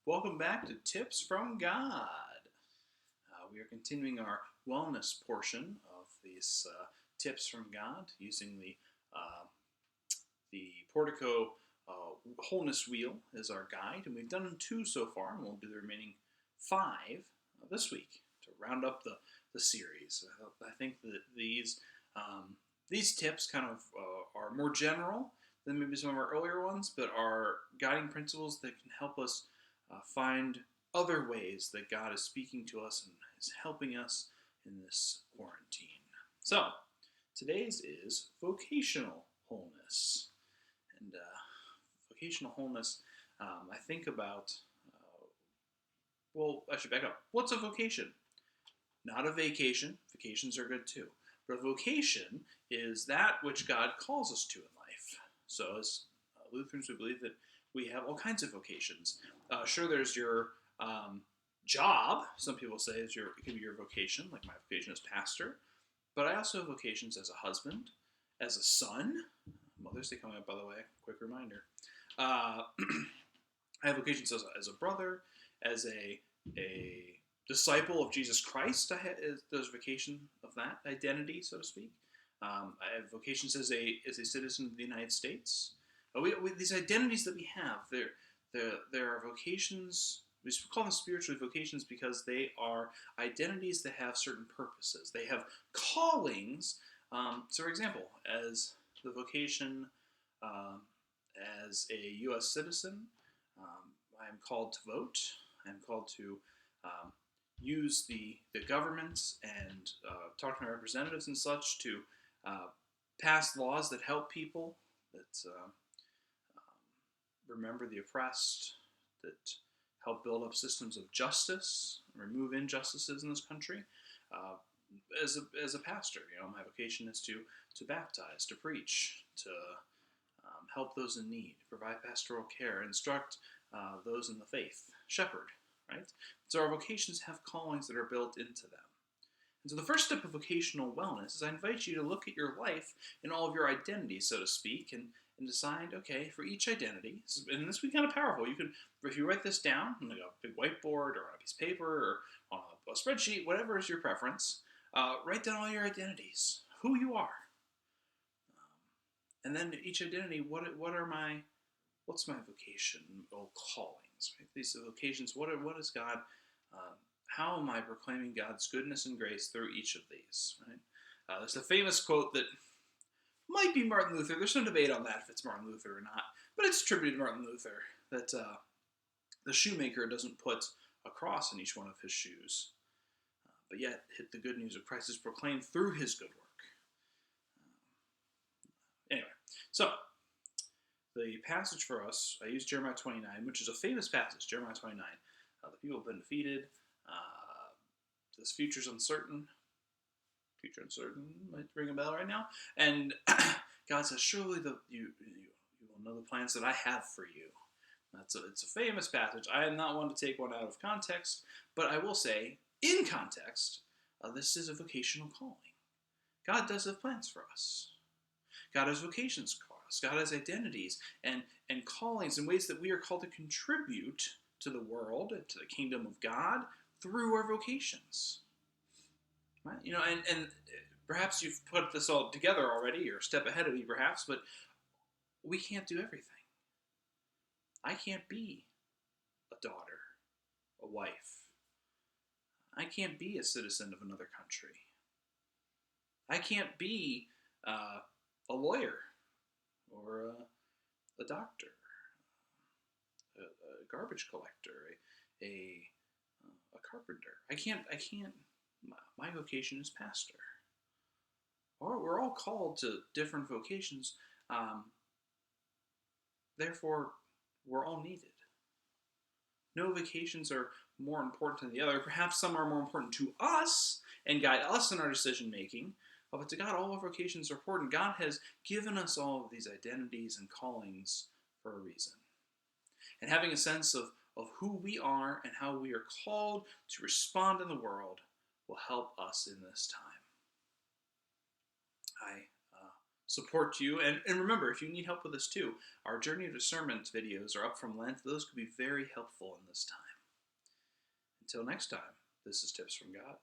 Welcome back to Tips from God. We are continuing our wellness portion of these tips from God using the Portico Wholeness Wheel as our guide, and we've done two so far, and we'll do the remaining five this week to round up the series. I think that these tips kind of are more general than maybe some of our earlier ones, but are guiding principles that can help us find other ways that God is speaking to us and is helping us in this quarantine. So, today's is vocational wholeness. And vocational wholeness, I think about, well, I should back up. What's a vocation? Not a vacation. Vacations are good too. But a vocation is that which God calls us to in life. So, as Lutherans, we believe that we have all kinds of vocations. Sure, there's your job. Some people say it can be your vocation, like my vocation as pastor. But I also have vocations as a husband, as a son. Mother's Day coming up, by the way. Quick reminder. I have vocations as a brother, as a disciple of Jesus Christ. There's vocation of that identity, so to speak. I have vocations as a citizen of the United States. These identities that we have, there are vocations. We call them spiritual vocations because they are identities that have certain purposes. They have callings. So, for example, as the vocation as a U.S. citizen, I am called to vote. I am called to use the government and talk to my representatives and such to pass laws that help people, that remember the oppressed, that help build up systems of justice, remove injustices in this country. As a pastor, my vocation is to baptize, to preach, to help those in need, provide pastoral care, instruct those in the faith, shepherd, right? So our vocations have callings that are built into them. And so the first step of vocational wellness is I invite you to look at your life and all of your identities, so to speak, and decide, okay, for each identity, and this would be kind of powerful. You could, if you write this down on like a big whiteboard or on a piece of paper or on a spreadsheet, whatever is your preference, write down all your identities, who you are, and then each identity, what's my vocation, callings, right? These vocations, what is God? How am I proclaiming God's goodness and grace through each of these? Right? There's a famous quote that might be Martin Luther. There's some debate on that if it's Martin Luther or not, but it's attributed to Martin Luther that the shoemaker doesn't put a cross in each one of his shoes, but yet the good news of Christ is proclaimed through his good work. Anyway, so the passage for us, I use Jeremiah 29, which is a famous passage, Jeremiah 29. The people have been defeated. This future's uncertain. Future uncertain might ring a bell right now. And God says, surely you will know the plans that I have for you. It's a famous passage. I am not one to take one out of context, but I will say, in context, this is a vocational calling. God does have plans for us. God has vocations for us. God has identities and callings and ways that we are called to contribute to the world and to the kingdom of God through our vocations. Right? And perhaps you've put this all together already, or a step ahead of me perhaps, but we can't do everything. I can't be a daughter, a wife. I can't be a citizen of another country. I can't be a lawyer or a doctor, a garbage collector, a carpenter. I can't. My vocation is pastor. Or we're all called to different vocations. Therefore, we're all needed. No vocations are more important than the other. Perhaps some are more important to us and guide us in our decision making. But to God, all of our vocations are important. God has given us all of these identities and callings for a reason. And having a sense of who we are and how we are called to respond in the world will help us in this time. I support you. And remember, if you need help with this too, our Journey of Discernment videos are up from Lent. Those could be very helpful in this time. Until next time, this is Tips from God.